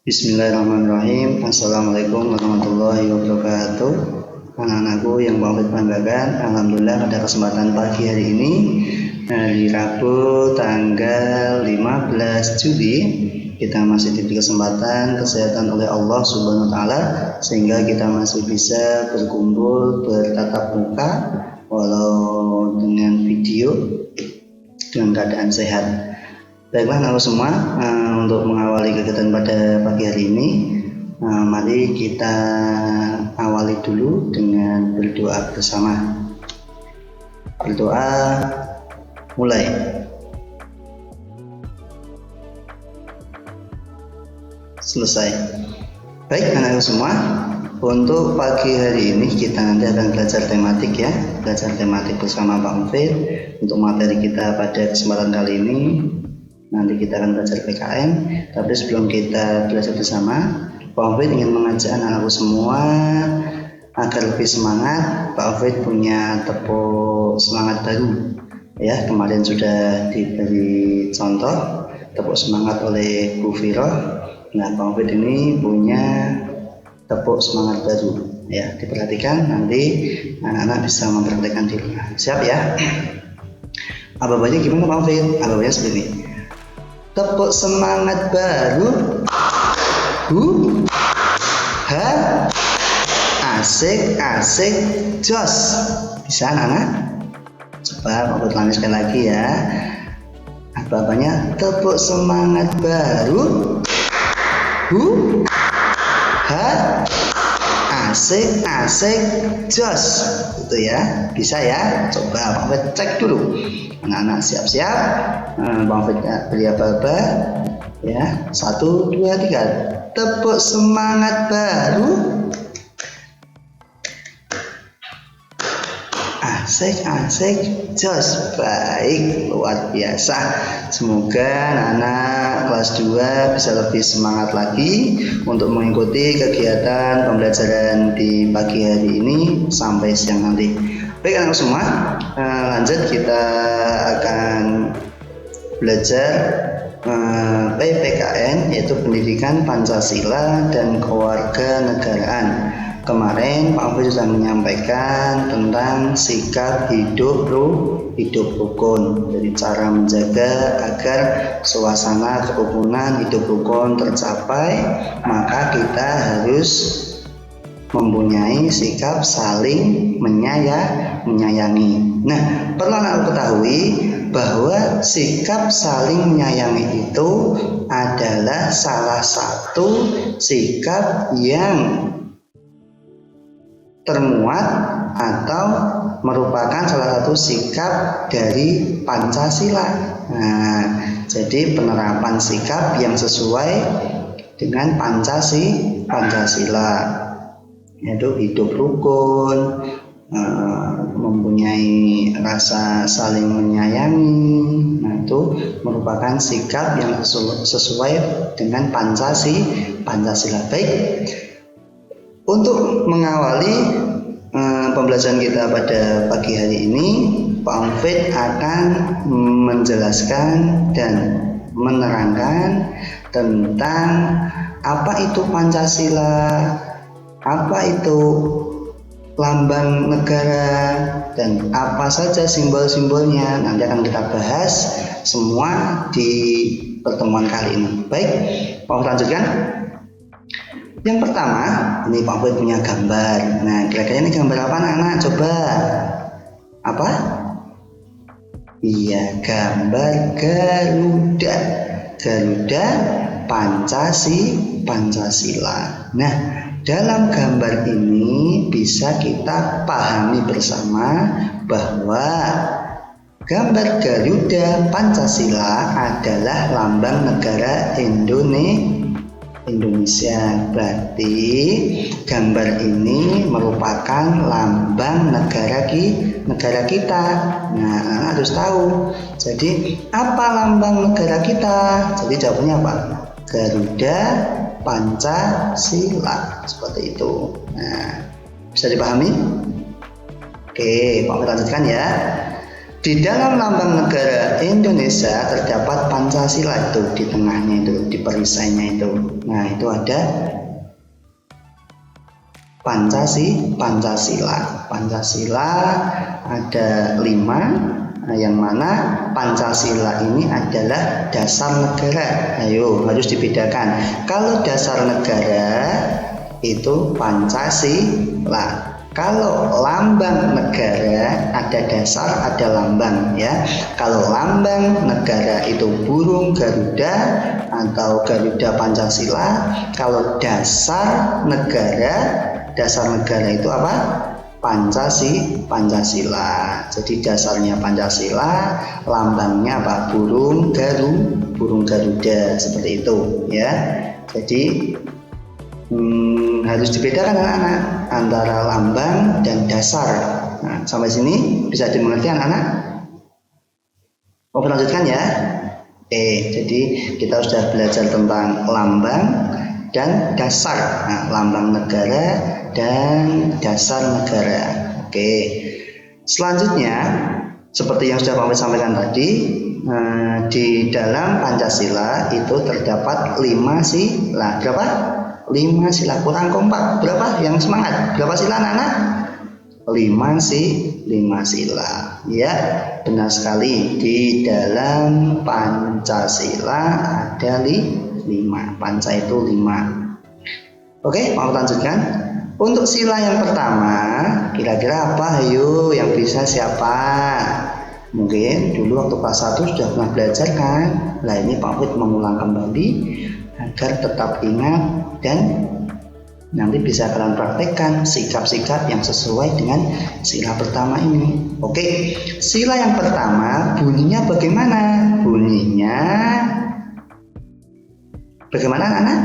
Bismillahirrahmanirrahim. Assalamualaikum warahmatullahi wabarakatuh. Anak-anakku yang Pak Hafid banggakan, alhamdulillah pada kesempatan pagi hari ini, hari Rabu tanggal 15 Juli, kita masih diberi kesempatan kesehatan oleh Allah Subhanahu wa taala sehingga kita masih bisa berkumpul bertatap muka walau dengan video dengan keadaan sehat. Baiklah anak semua, untuk mengawali kegiatan pada pagi hari ini, mari kita awali dulu dengan berdoa bersama. Berdoa mulai. Selesai. Baik anak semua, untuk pagi hari ini kita nanti akan belajar tematik ya, belajar tematik bersama Pak Hafid. Untuk materi kita pada kesempatan kali ini nanti kita akan belajar PKN, tapi sebelum kita belajar bersama, Pak Hafid ingin mengajak anak-anakku semua agar lebih semangat. Pak Hafid punya tepuk semangat baru ya, kemarin sudah diberi contoh tepuk semangat oleh Bu Firoh. Nah, Pak Hafid ini punya tepuk semangat baru ya, diperhatikan, nanti anak-anak bisa mempraktekkan di rumah. Siap ya? Ababanya gimana Pak Hafid? Ababanya seperti ini. Tepuk semangat baru, ha, asik, jos. Bisa anak-anak? Coba Pak ulangi sekali lagi ya. Apa-apanya? Tepuk semangat baru, ha, asik, jos. Itu ya, bisa ya? Coba Pak cek dulu. Anak-anak siap-siap, Bang Hafid beri apa-apa ya, 1, 2, 3, tepuk semangat baru, asik, jos. Baik, luar biasa. Semoga anak-anak kelas 2 bisa lebih semangat lagi untuk mengikuti kegiatan pembelajaran di pagi hari ini sampai siang nanti. Baik anak semua, lanjut kita akan belajar PPKN, yaitu Pendidikan Pancasila dan Kewarganegaraan. Kemarin Pak Hafid sudah menyampaikan tentang sikap hidup rukun, jadi cara menjaga agar suasana kerukunan hidup rukun tercapai, maka kita harus mempunyai sikap saling menyayangi. Nah, perlu anak ketahui bahwa sikap saling menyayangi itu adalah salah satu sikap yang termuat atau merupakan salah satu sikap dari Pancasila. Nah, jadi penerapan sikap yang sesuai dengan Pancasila, yaitu hidup rukun, mempunyai rasa saling menyayangi. Nah, itu merupakan sikap yang sesuai dengan Pancasila. Baik, untuk mengawali pembelajaran kita pada pagi hari ini, Pak Hafid akan menjelaskan dan menerangkan tentang apa itu Pancasila, apa itu lambang negara, dan apa saja simbol-simbolnya. Nanti akan kita bahas semua di pertemuan kali ini. Baik, mau lanjutkan? Yang pertama, ini Pak Hafid punya gambar. Nah, kira-kira ini gambar apa anak-anak? Coba. Apa? Iya, gambar Garuda Pancasila. Nah, dalam gambar ini bisa kita pahami bersama bahwa gambar Garuda Pancasila adalah lambang negara Indonesia. Berarti gambar ini merupakan lambang negara kita. Nah, harus tahu. Jadi apa lambang negara kita? Jadi jawabannya apa? Garuda Pancasila, seperti itu. Nah, bisa dipahami? Oke, Pak lanjutkan ya. Di dalam lambang negara Indonesia terdapat Pancasila itu di tengahnya itu, di perisainya itu. Nah, itu ada Pancasila. Pancasila ada 5, yang mana Pancasila ini adalah dasar negara. Ayo, harus dibedakan. Kalau dasar negara itu Pancasila. Kalau lambang negara ada dasar, ada lambang ya. Kalau lambang negara itu burung Garuda atau Garuda Pancasila. Kalau dasar negara itu apa? Pancasila. Jadi dasarnya Pancasila, lambangnya apa? Burung Garuda, seperti itu ya. Jadi harus dibedakan anak-anak antara lambang dan dasar. Nah, sampai sini bisa dimengerti anak-anak? Oke, lanjutkan ya. Jadi kita sudah belajar tentang lambang dan dasar. Nah, lambang negara dan dasar negara. Oke. Selanjutnya, seperti yang sudah Pak sampaikan tadi, di dalam Pancasila itu terdapat 5 sila. Berapa? 5 sila. Kurang kompak. Berapa? Yang semangat. Berapa sila anak-anak? 5 sila. Ya, benar sekali. Di dalam Pancasila ada 5. Panca itu 5. Oke, mau lanjutkan. Untuk sila yang pertama, kira-kira apa? Ayo, yang bisa siapa? Mungkin dulu waktu kelas 1 sudah pernah belajar kan? Nah, ini Pak Fit mengulang kembali agar tetap ingat dan nanti bisa kalian praktekkan sikap-sikap yang sesuai dengan sila pertama ini. Oke, sila yang pertama bunyinya bagaimana? Bunyinya bagaimana anak-anak?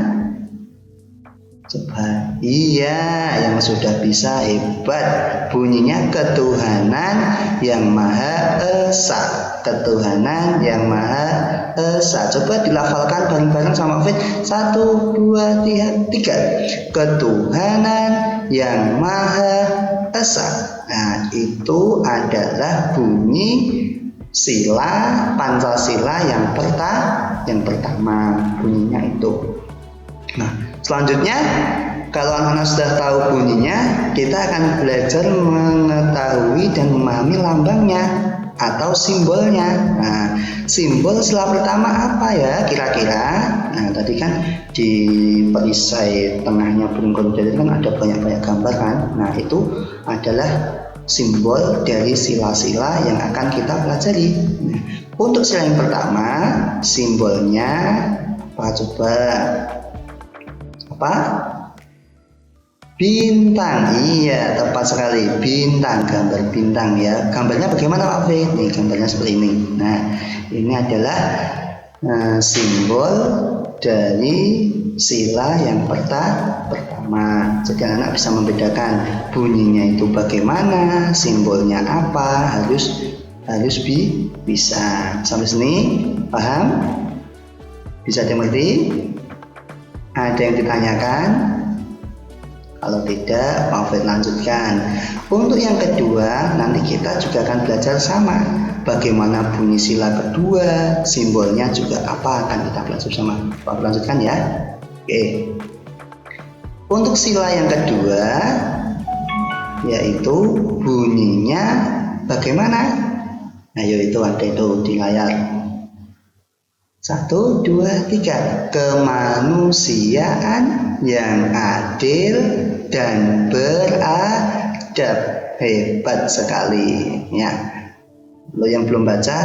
Coba. Iya, yang sudah bisa, hebat. Bunyinya ketuhanan yang Maha Esa. Ketuhanan yang Maha Esa. Coba dilafalkan bareng-bareng sama Fit. 1, 2, 3. Ketuhanan yang Maha Esa. Nah, itu adalah bunyi sila Pancasila yang pertama. Bunyinya itu. Nah, selanjutnya, kalau anak-anak sudah tahu bunyinya, kita akan belajar mengetahui dan memahami lambangnya atau simbolnya. Nah, simbol sila pertama apa ya kira-kira? Nah, tadi kan di perisai tengahnya burung Garuda itu kan ada banyak-banyak gambar kan? Nah, itu adalah simbol dari sila-sila yang akan kita pelajari. Nah, untuk sila yang pertama, simbolnya apa coba? Apa? Bintang. Iya, tepat sekali. Bintang, gambar bintang ya. Gambarnya bagaimana Pak Fit? Nih, gambarnya seperti ini. Nah, ini adalah simbol dari sila yang pertama. Jadi anak bisa membedakan bunyinya itu bagaimana, simbolnya apa, harus bisa. Sampai sini paham? Bisa dimengerti? Ada yang ditanyakan? Kalau tidak, Pak Fit lanjutkan. Untuk yang kedua, nanti kita juga akan belajar sama. Bagaimana bunyi sila kedua, simbolnya juga apa, akan kita belajar sama. Pak Fit lanjutkan ya. Oke. Untuk sila yang kedua, yaitu bunyinya bagaimana? Ayo, itu ada itu di layar. 1, 2, 3. Kemanusiaan yang adil dan beradab. Hebat sekali ya. Lo yang belum baca,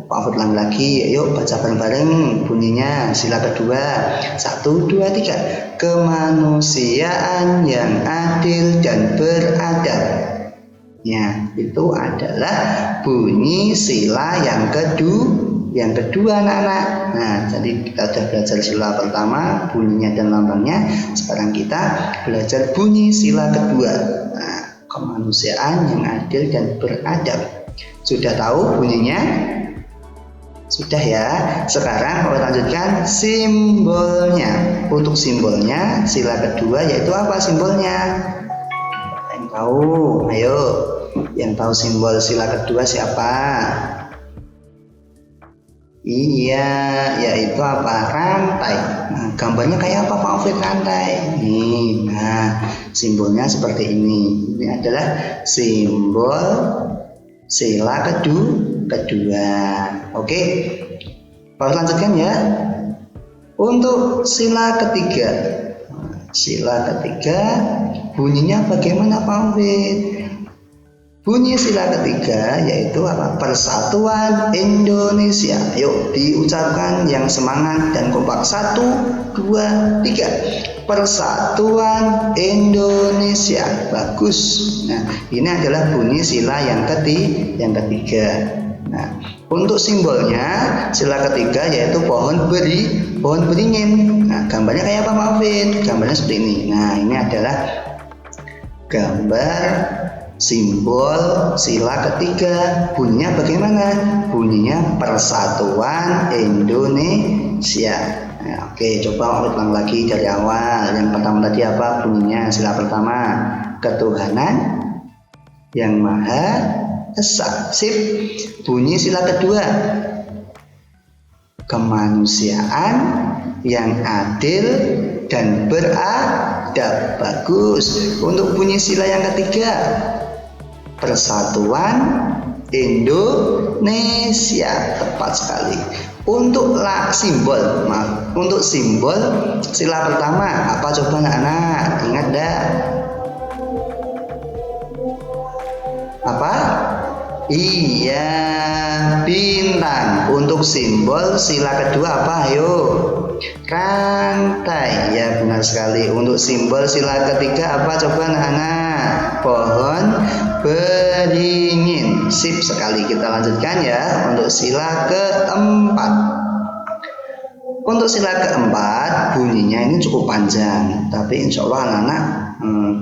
Pak Fit ulang lagi. Yuk baca bareng-bareng bunyinya sila kedua. 1, 2, 3. Kemanusiaan yang adil dan beradab. Ya, itu adalah bunyi sila yang kedua anak-anak. Nah, jadi kita sudah belajar sila pertama, bunyinya dan lambangnya. Sekarang kita belajar bunyi sila kedua. Nah, kemanusiaan yang adil dan beradab. Sudah tahu bunyinya? Sudah ya. Sekarang kita lanjutkan simbolnya. Untuk simbolnya sila kedua yaitu apa simbolnya? Yang tahu? Ayo. Yang tahu simbol sila kedua siapa? Iya, yaitu apa? Rantai. Nah, gambarnya kayak apa Pak Alfred rantai? Nih, nah simbolnya seperti ini. Ini adalah simbol sila kedua. Oke, Pak lanjutkan ya. Untuk sila ketiga. Sila ketiga bunyinya bagaimana Pak Alfred? Bunyi sila ketiga yaitu apa? Persatuan Indonesia. Yuk diucapkan yang semangat dan kompak. 1, 2, 3. Persatuan Indonesia. Bagus. Nah, ini adalah bunyi sila yang ketiga. Nah, untuk simbolnya sila ketiga yaitu pohon beringin. Nah, gambarnya kayak apa Pak Alvin? Gambarnya seperti ini. Nah, ini adalah gambar simbol sila ketiga. Bunyinya bagaimana? Bunyinya Persatuan Indonesia. Nah, oke, coba ulang lagi dari awal. Yang pertama tadi apa bunyinya? Sila pertama, ketuhanan yang Maha Esa. Sip. Bunyi sila kedua, kemanusiaan yang adil dan beradab. Bagus. Untuk bunyi sila yang ketiga, Persatuan Indonesia. Tepat sekali. Untuk simbol sila pertama apa coba anak-anak? Ingat dah? Apa? Iya, bintang. Untuk simbol sila kedua apa? Ayo. Rantai. Ya, benar sekali. Untuk simbol sila ketiga apa coba anak-anak? Pohon beringin. Sip sekali. Kita lanjutkan ya untuk sila keempat. Untuk sila keempat bunyinya ini cukup panjang, tapi insya Allah anak-anak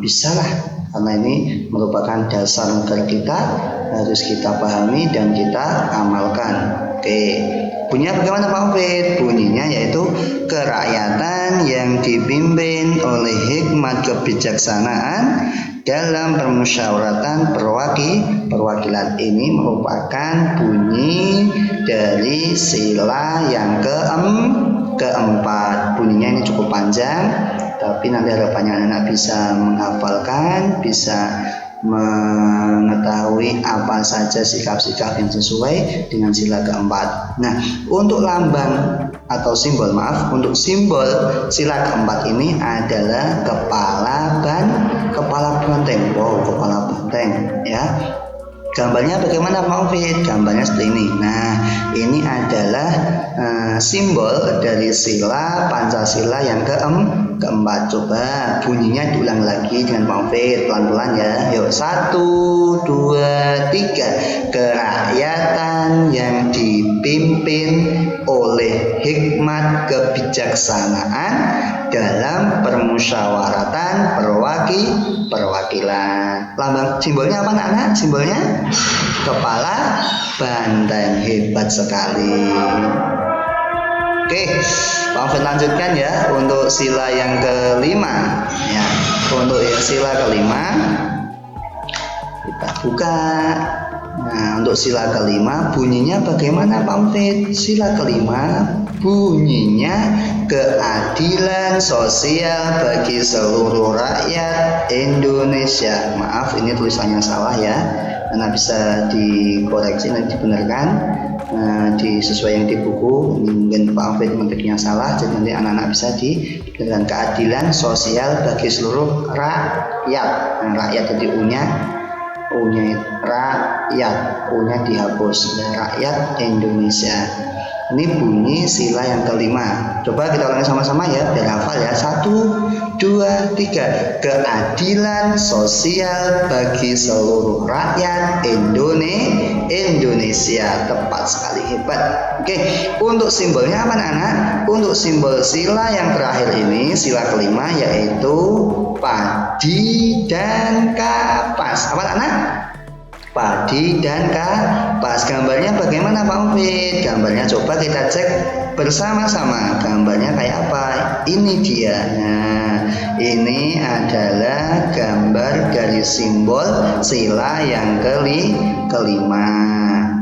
bisa lah, karena ini merupakan dasar negara kita, harus kita pahami dan kita amalkan. Oke, bunyinya bagaimana Pak Alfred? Bunyinya yaitu kerakyatan yang dipimpin oleh hikmat kebijaksanaan dalam permusyawaratan perwakilan. Ini merupakan bunyi dari sila yang keempat. Bunyinya ini cukup panjang, tapi nanti harapannya anak bisa menghafalkan, bisa mengetahui apa saja sikap-sikap yang sesuai dengan sila keempat. Nah, untuk lambang atau simbol, untuk simbol sila keempat ini adalah kepala banteng. Wow, kepala banteng ya. Gambarnya bagaimana Pak Alfred? Gambarnya seperti ini. Nah, ini adalah simbol dari sila Pancasila yang keempat. Coba bunyinya diulang lagi dengan Pak Alfred, pelan-pelan ya. Yuk, 1, 2, 3. Kerakyatan yang dipimpin oleh hikmat kebijaksanaan dalam permusyawaratan perwakilan. Lambang simbolnya apa anak-anak? Simbolnya kepala banteng. Hebat sekali. Oke, Pak Alvin lanjutkan ya untuk sila yang kelima ya. Untuk sila kelima kita buka. Nah, untuk sila kelima bunyinya bagaimana Pak Alvin? Sila kelima bunyinya keadilan sosial bagi seluruh rakyat Indonesia. Maaf, ini tulisannya salah ya. Karena bisa dikoreksi dan dibenarkan disesuaikan di buku. Mungkin Pak Alfred mengetiknya salah, jadi nanti anak-anak bisa dibenarkan. Keadilan sosial bagi seluruh rakyat. Nah, rakyat jadi U-nya rakyat, U-nya dihapus. Rakyat Indonesia. Ini bunyi sila yang kelima. Coba kita ulangi sama-sama ya, biar hafal ya. 1, 2, 3. Keadilan sosial bagi seluruh rakyat Indonesia. Tepat sekali, hebat. Oke, untuk simbolnya apa anak-anak? Untuk simbol sila yang terakhir ini, sila kelima, yaitu padi dan kapas. Apa anak? Padi dan kapas. Gambarnya bagaimana Pak Alfred? Gambarnya coba kita cek bersama-sama. Gambarnya kayak apa? Ini dia. Nah, ini adalah gambar dari simbol sila yang kelima.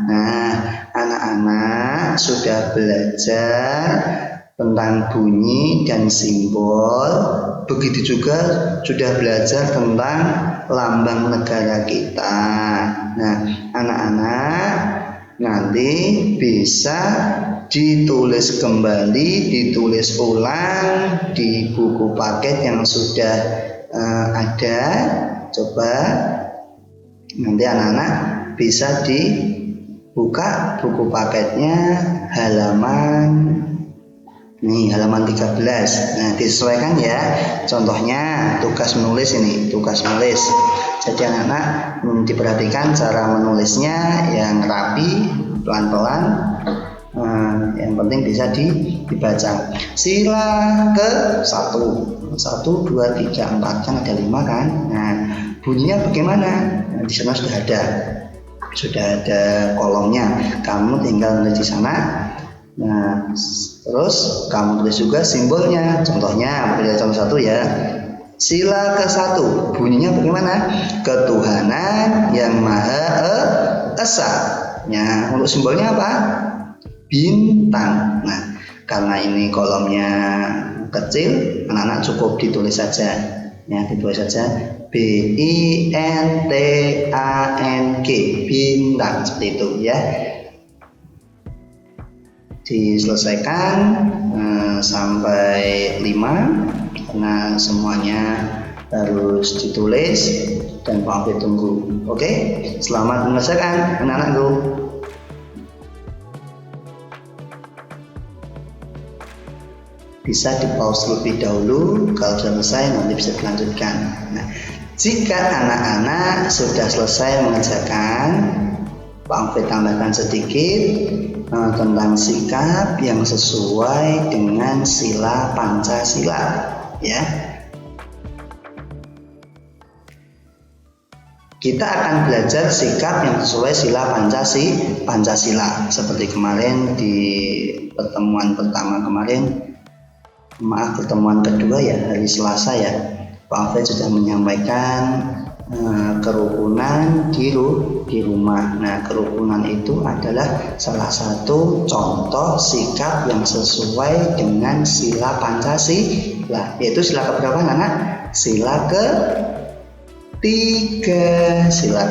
Nah, anak-anak sudah belajar tentang bunyi dan simbol, begitu juga sudah belajar tentang lambang negara kita. Nah, anak-anak nanti bisa ditulis kembali, ditulis ulang di buku paket yang sudah ada. Coba nanti anak-anak bisa dibuka buku paketnya halaman 13. Nah, disesuaikan ya. Contohnya tugas menulis ini, tugas menulis. Jadi anak-anak diperhatikan cara menulisnya yang rapi, pelan-pelan. Yang penting bisa dibaca. Sila ke 1, 2, 3, 4, kan ada 5 kan. Nah, bunyinya bagaimana? Nah, di sana sudah ada kolomnya. Kamu tinggal menulis di sana. Nah, terus kamu tulis juga simbolnya. Contohnya, contoh 1 ya. Sila ke-1, bunyinya bagaimana? Ketuhanan yang Maha Esa. Ya, untuk simbolnya apa? Bintang. Nah, karena ini kolomnya kecil, anak-anak cukup ditulis saja. Ya, ditulis saja BINTANG, bintang, seperti itu ya. Diselesaikan sampai 5 karena semuanya harus ditulis dan Pak Afid tunggu. Oke, selamat mengerjakan anak-anakku. Bisa di pause terlebih dahulu, kalau sudah selesai nanti bisa dilanjutkan. Nah, jika anak-anak sudah selesai mengerjakan, Pak Afid tambahkan sedikit tentang sikap yang sesuai dengan sila Pancasila ya. Kita akan belajar sikap yang sesuai sila Pancasila seperti kemarin di pertemuan pertama kemarin. Pertemuan kedua ya, hari Selasa ya, Pak Afid sudah menyampaikan kerukunan di rumah. Nah, kerukunan itu adalah salah satu contoh sikap yang sesuai dengan sila Pancasila, yaitu sila keberapa anak? Sila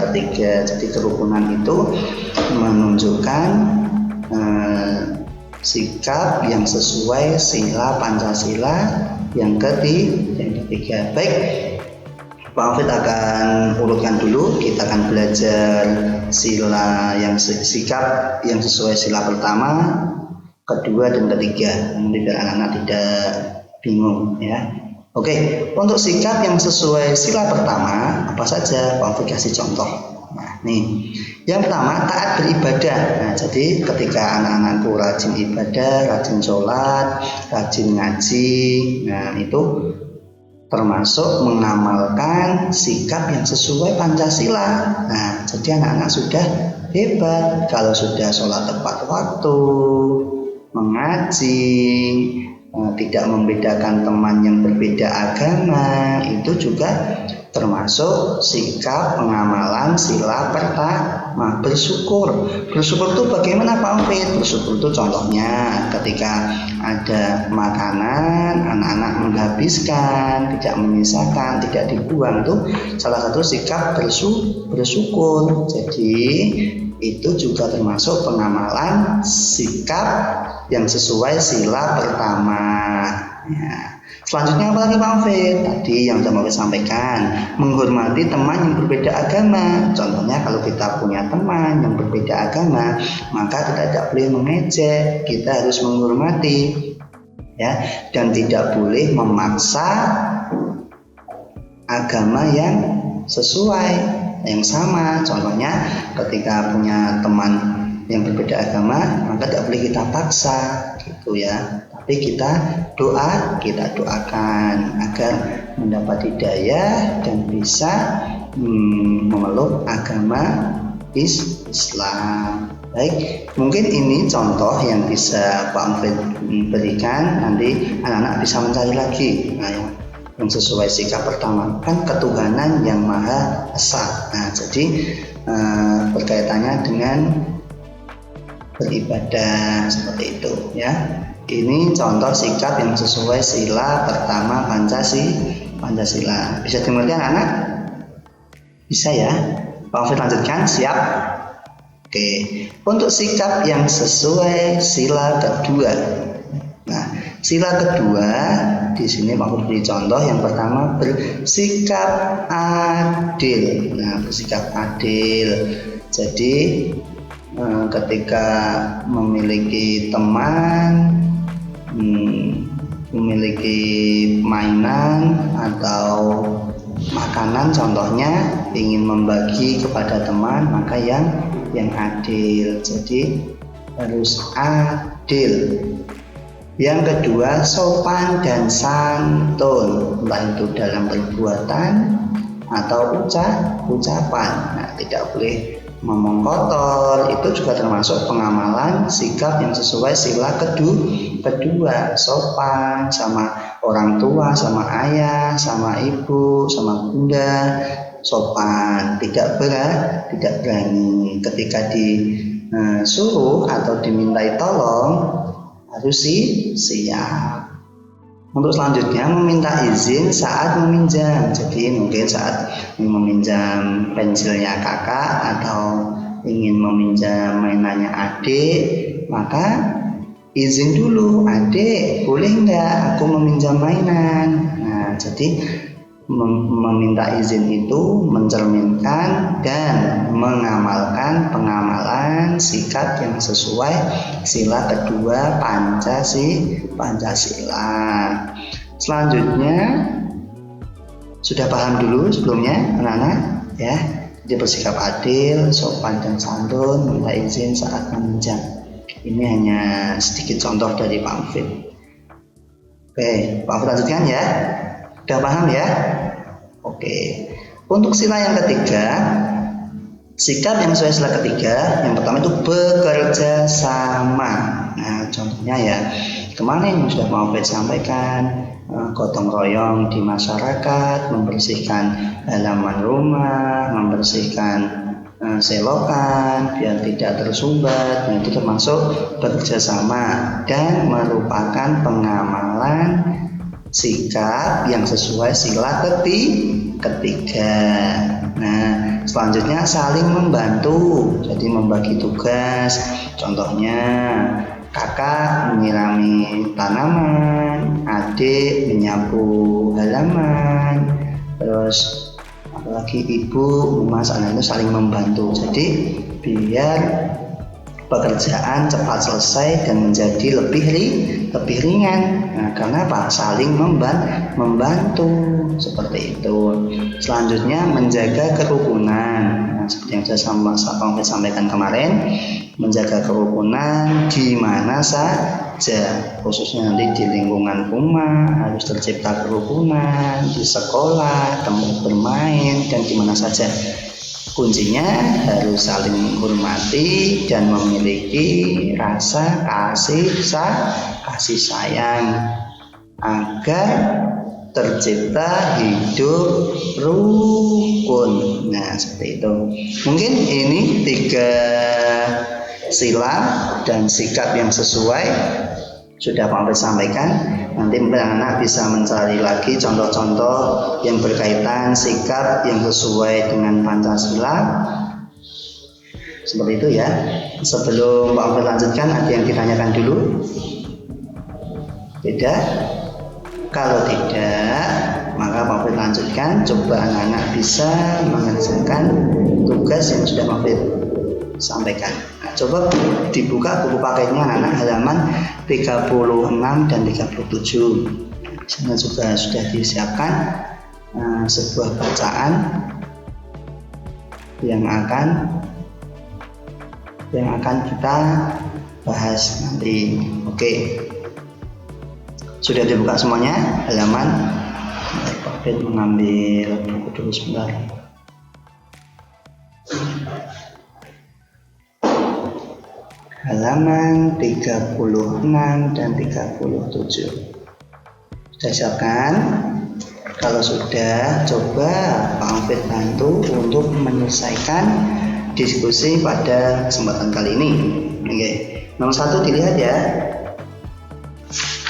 ketiga. Jadi kerukunan itu menunjukkan sikap yang sesuai sila Pancasila yang ketiga. Baik, Pak Afid akan urutkan dulu. Kita akan belajar sikap yang sesuai sila pertama, kedua, dan ketiga. Nanti biar anak-anak tidak bingung ya. Oke, untuk sikap yang sesuai sila pertama apa saja? Pak Afid kasih contoh. Nah, nih, yang pertama taat beribadah. Nah, jadi ketika anak-anakku rajin ibadah, rajin sholat, rajin ngaji, nah itu termasuk mengamalkan sikap yang sesuai Pancasila. Nah, jadi anak-anak sudah hebat kalau sudah sholat tepat waktu, mengaji, tidak membedakan teman yang berbeda agama, itu juga termasuk sikap pengamalan sila pertama. Bersyukur itu bagaimana Pak Afid? Bersyukur itu contohnya ketika ada makanan, anak-anak menghabiskan, tidak menyisakan, tidak dibuang, itu salah satu sikap bersyukur. Jadi itu juga termasuk pengamalan sikap yang sesuai sila pertama ya. Selanjutnya apa lagi Pak Afid? Tadi yang sudah saya sampaikan, menghormati teman yang berbeda agama. Contohnya kalau kita punya teman yang berbeda agama, maka kita tidak boleh mengejek, kita harus menghormati ya, dan tidak boleh memaksa agama yang sesuai, yang sama. Contohnya ketika punya teman yang berbeda agama, maka tidak boleh kita paksa gitu ya. Tapi kita doakan agar mendapat hidayah dan bisa memeluk agama Islam. Baik, mungkin ini contoh yang bisa Pak Afid berikan. Nanti anak-anak bisa mencari lagi. Nah, yang sesuai sikap pertama, kan ketuhanan yang Maha Esa. Nah, jadi berkaitannya dengan beribadah seperti itu ya. Ini contoh sikap yang sesuai sila pertama Pancasila. Bisa dimengerti anak-anak? Bisa ya? Pak Alfred lanjutkan, siap? Oke. Untuk sikap yang sesuai sila kedua. Nah, sila kedua di sini Pak Alfred beri contoh. Yang pertama, bersikap adil. Nah, bersikap adil. Jadi ketika memiliki teman, memiliki mainan atau makanan contohnya, ingin membagi kepada teman, maka yang adil. Jadi harus adil. Yang kedua, sopan dan santun, entah itu dalam perbuatan atau ucapan. Nah, tidak boleh ngomong kotor. Itu juga termasuk pengamalan sikap yang sesuai sila kedua, sopan sama orang tua, sama ayah, sama ibu, sama bunda, sopan, tidak berani. Ketika disuruh atau dimintai tolong harus siap. Untuk selanjutnya, meminta izin saat meminjam. Jadi mungkin saat meminjam pensilnya kakak atau ingin meminjam mainannya adik, maka izin dulu, adik boleh nggak aku meminjam mainan. Nah, jadi meminta izin itu mencerminkan dan mengamalkan pengamalan sikap yang sesuai sila kedua Pancasila. Selanjutnya, sudah paham dulu sebelumnya anak-anak ya. Dia bersikap adil, sopan dan santun, minta izin saat meminjam. Ini hanya sedikit contoh dari Pak Alfred. Oke, Pak Alfred lanjutkan ya. Sudah paham ya? Oke. Untuk sila yang ketiga, sikap yang sesuai sila ketiga, yang pertama itu bekerja sama. Nah, contohnya ya, kemarin yang sudah mau Alfred sampaikan, gotong royong di masyarakat, membersihkan halaman rumah, membersihkan selokan biar tidak tersumbat. Nah, itu termasuk bekerja sama dan merupakan pengamalan sikap yang sesuai sila ketiga. Nah, selanjutnya saling membantu, jadi membagi tugas. Contohnya, kakak menyirami tanaman, adik menyapu halaman, terus apalagi ibu memasak. Nah, itu saling membantu. Jadi biar pekerjaan cepat selesai dan menjadi lebih ringan. Nah, karena apa? Saling membantu seperti itu. Selanjutnya, menjaga kerukunan. Nah, seperti yang saya sampaikan kemarin, menjaga kerukunan di mana saja, khususnya nanti di lingkungan rumah harus tercipta kerukunan, di sekolah, tempat bermain, dan di mana saja. Kuncinya harus saling menghormati dan memiliki rasa kasih sayang agar tercipta hidup rukun. Nah, seperti itu. Mungkin ini 3 sila dan sikap yang sesuai sudah Pak Alfred sampaikan. Nanti anak-anak bisa mencari lagi contoh-contoh yang berkaitan sikap yang sesuai dengan Pancasila. Seperti itu ya. Sebelum Pak Alfred lanjutkan, ada yang ditanyakan dulu? Tidak? Kalau tidak, maka Pak Alfred lanjutkan. Coba anak-anak bisa mengerjakan tugas yang sudah Pak Alfred sampaikan. Nah, coba dibuka buku paketnya anak-anak halaman 36 dan 37. Di sana juga sudah disiapkan sebuah bacaan yang akan kita bahas nanti. Oke. Sudah dibuka semuanya halaman. Pak Alfred mengambil buku dulu sebentar. Halaman 36 dan 37. Sudah siapkan? Kalau sudah, coba Pak Alfred bantu untuk menyelesaikan diskusi pada kesempatan kali ini. Oke, nomor 1 dilihat ya.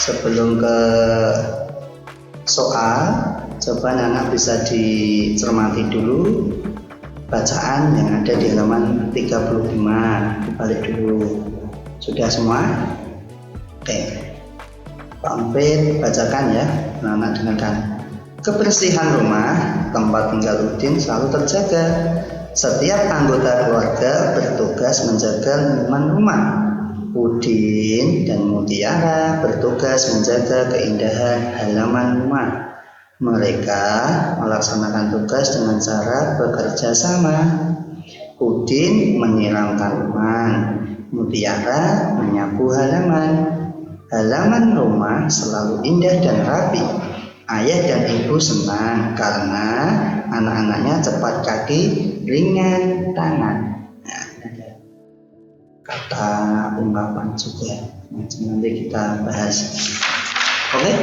Sebelum ke soal, coba anak bisa dicermati dulu bacaan yang ada di halaman 35, dibalik dulu. Sudah semua? Oke, Pak Alfred bacakan ya, anak-anak dengarkan. Kebersihan rumah tempat tinggal Udin selalu terjaga. Setiap anggota keluarga bertugas menjaga lingkungan rumah. Udin dan Mutiara bertugas menjaga keindahan halaman rumah. Mereka melaksanakan tugas dengan cara bekerja sama. Udin menyiram tanaman, Mutiara menyapu halaman. Halaman rumah selalu indah dan rapi. Ayah dan ibu senang karena anak-anaknya cepat kaki, ringan tangan. Nah, ada kata ungkapan juga. Nanti kita bahas. Oke,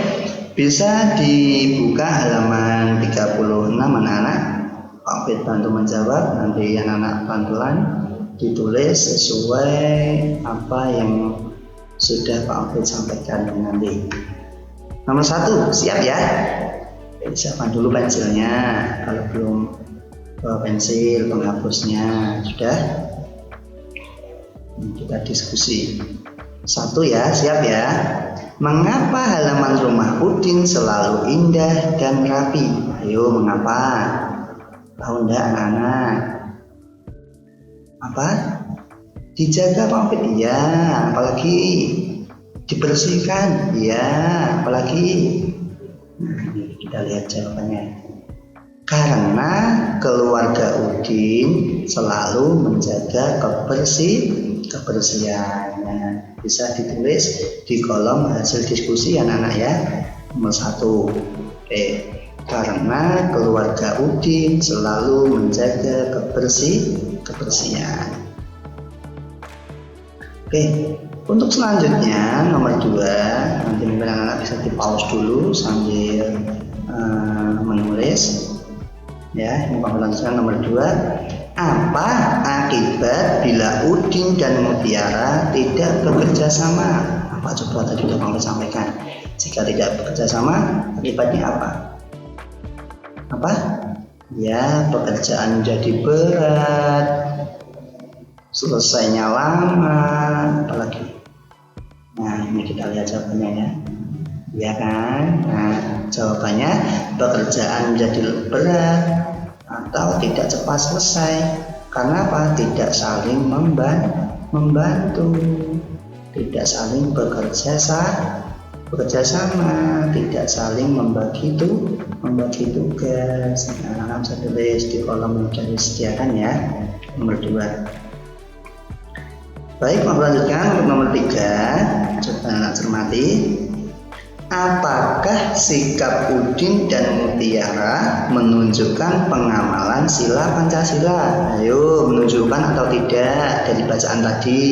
bisa dibuka halaman 36 anak-anak. Pak Alfred bantu menjawab. Nanti anak-anak pelan-pelan ditulis sesuai apa yang sudah Pak Alfred sampaikan nanti. Nomor 1, siap ya? Siapkan dulu pensilnya. Kalau belum bawa pensil, penghapusnya sudah. Kita diskusi. 1 ya, siap ya? Mengapa halaman rumah Udin selalu indah dan rapi? Ayo, mengapa? Tahu enggak anak-anak? Apa? Dijaga Pak Alfred? Iya, apalagi? Dibersihkan? Iya, apalagi? Nah, ini kita lihat jawabannya. Karena keluarga Udin selalu menjaga kebersihan. Nah, bisa ditulis di kolom hasil diskusi anak-anak ya. Nomor 1. Karena keluarga Udin selalu menjaga kebersihan. Oke, untuk selanjutnya nomor 2, nanti mungkin anak-anak bisa di pause dulu sambil menulis ya. Ini pembahasan nomor 2. Apa akibat bila Udin dan Mutiara tidak bekerja sama? Apa coba tadi sudah Pak sampaikan? Jika tidak bekerja sama, akibatnya apa? Apa? Ya, pekerjaan jadi berat, selesainya lama, apalagi. Nah, ini kita lihat jawabannya ya. Ya kan? Nah, jawabannya pekerjaan menjadi berat atau tidak cepat selesai. Karena apa? Tidak saling membantu, tidak saling bekerja sama, tidak saling membagi tugas. Nah, bisa tulis di kolom yang sudah disediakan ya. Nomor 2. Baik, mau lanjutkan untuk nomor 3. Coba anak cermati. Apakah sikap Udin dan Mutiara menunjukkan pengamalan sila Pancasila? Ayo, menunjukkan atau tidak dari bacaan tadi?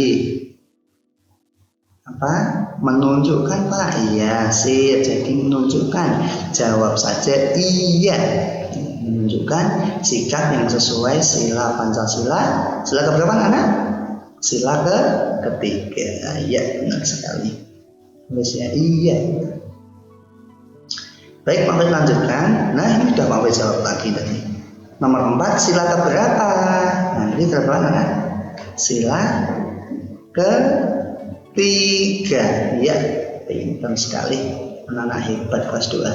Apa? Menunjukkan Pak? Iya, sip. Jadi menunjukkan. Jawab saja iya. Menunjukkan sikap yang sesuai sila Pancasila. Sila keberapa anak? Sila ketiga. Ya, benar sekali. Tulis ya, iya. Baik, Pak Alfred lanjutkan. Nah, ini sudah Pak Alfred jawab lagi tadi. Nomor 4, sila keberapa? Nah, ini berapa anak? Sila ketiga. Ya, pintar sekali. Anak-anak hebat kelas 2.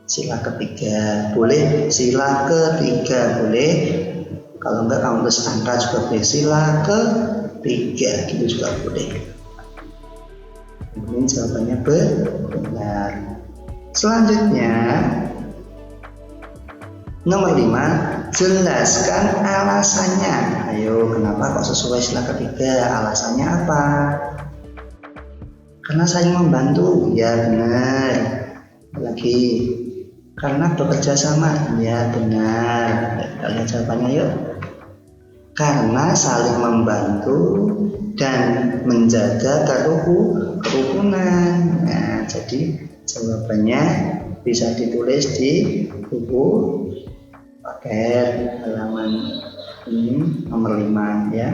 Sila ketiga. Boleh sila ketiga, boleh. Kalau enggak kamu tulis angka juga boleh. Sila ketiga, gitu juga boleh. Ini jawabannya benar. Selanjutnya nomor 5, jelaskan alasannya. Ayo, kenapa kok sesuai sila ketiga? Alasannya apa? Karena saling membantu. Ya, benar. Lagi, karena bekerja sama. Ya, benar. Kita lihat jawabannya yuk. Karena saling membantu dan menjaga kerukunan. Nah, jadi jawabannya bisa ditulis di buku paket halaman ini nomor 5 ya.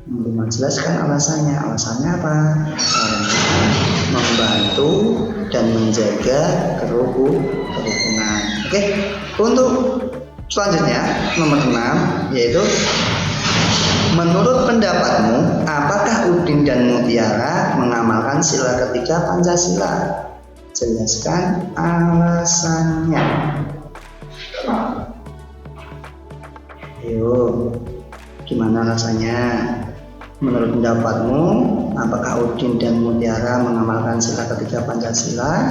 Menjelaskan alasannya. Alasannya apa? Karena membantu dan menjaga kerukunan. Oke, untuk selanjutnya nomor 6 yaitu menurut pendapatmu apakah Udin dan Mutiara mengamalkan sila ketiga Pancasila? Jelaskan alasannya. Ayo, gimana alasannya? Menurut pendapatmu, apakah Udin dan Mutiara mengamalkan sila ketiga Pancasila?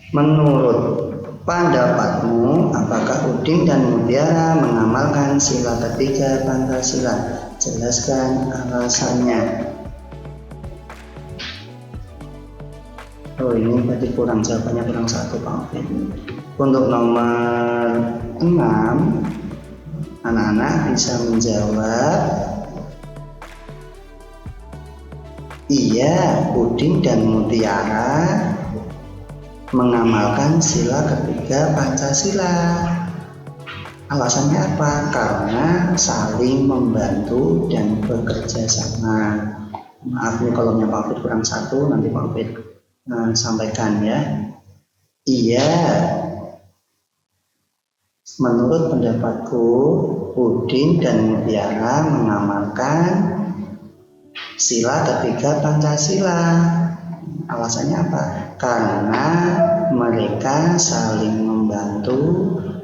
Menurut pendapatmu, apakah Udin dan Mutiara mengamalkan sila ketiga Pancasila? Jelaskan alasannya. Oh, ini berarti kurang, jawabannya kurang 1 Pak Oke. Untuk nomor 6, anak-anak bisa menjawab iya, Udin dan Mutiara mengamalkan sila ketiga Pancasila. Alasannya apa? Karena saling membantu dan bekerja sama. Maaf nih kalau Pak Fit kurang 1, nanti Pak Fit sampaikan ya. Iya, menurut pendapatku Udin dan Mutiara mengamalkan sila ketiga Pancasila. Alasannya apa? Karena mereka saling membantu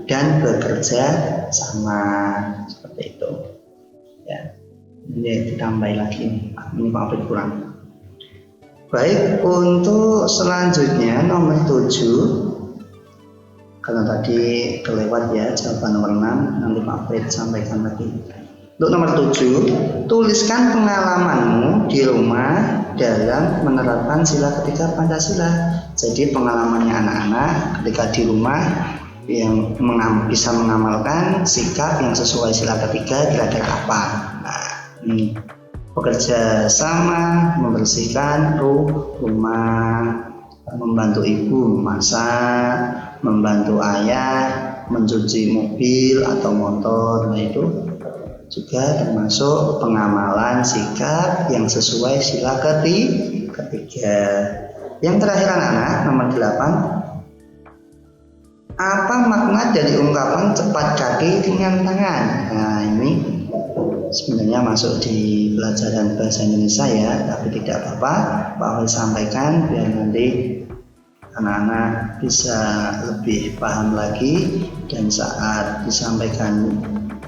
dan bekerja sama, seperti itu ya. Ini ditambahin lagi, ini Pak Fit kurang. Baik, untuk selanjutnya nomor 7, karena tadi kelewat ya jawaban nomor 6, nanti Pak Fit sampaikan lagi. Untuk nomor 7, tuliskan pengalamanmu di rumah dalam menerapkan sila ketiga Pancasila. Jadi pengalamannya anak-anak ketika di rumah yang bisa mengamalkan sikap yang sesuai sila ketiga kira-kira apa. Nah, ini bekerja sama, membersihkan rumah, membantu ibu memasak, membantu ayah mencuci mobil atau motor. Nah, itu juga termasuk pengamalan sikap yang sesuai sila ketiga. Yang terakhir anak-anak, nomor 8, apa makna dari ungkapan cepat kaki ringan tangan? Nah, ini sebenarnya masuk di pelajaran bahasa Indonesia ya, tapi tidak apa-apa Pak Wali sampaikan biar nanti anak-anak bisa lebih paham lagi, dan saat disampaikan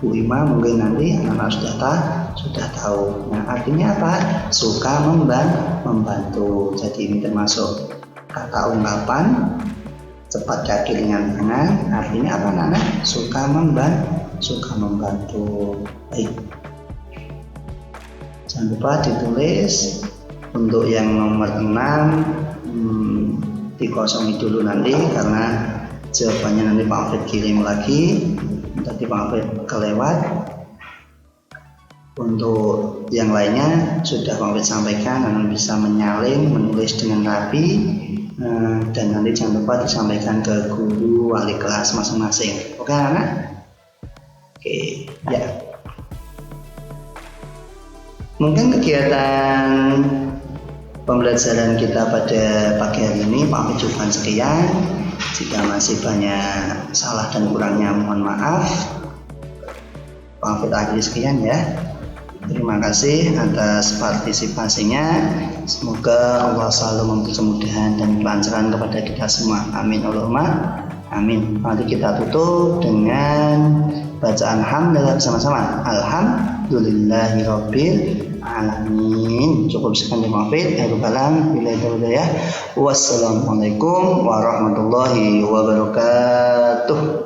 Bu Ima mungkin nanti anak-anak sudah tahu. Nah, artinya apa? Suka membantu. Jadi ini termasuk kata ungkapan cepat kaki ringan tangan. Artinya apa anak-anak? Suka membantu. Baik. Jangan lupa ditulis. Untuk yang nomor 6 dikosongi dulu nanti, karena jawabannya nanti Pak Afid kirim lagi. Tadi Pak Afid kelewat. Untuk yang lainnya sudah Pak Afid sampaikan, dan bisa menyalin, menulis dengan rapi, dan nanti jangan lupa disampaikan ke guru wali kelas masing-masing. Oke anak? Oke ya. Mungkin kegiatan pembelajaran kita pada pagi hari ini Pak Afid cukupkan sekian. Jika masih banyak salah dan kurangnya mohon maaf. Pak Afid akhiri sekian ya. Terima kasih atas partisipasinya. Semoga Allah selalu memberi kemudahan dan kelancaran kepada kita semua. Amin Allahumma amin. Mari kita tutup dengan bacaan hamdalah bersama-sama. Alhamdulillahirabbil alamin. Cukup sekian Pak Afid. Wassalamualaikum warahmatullahi wabarakatuh.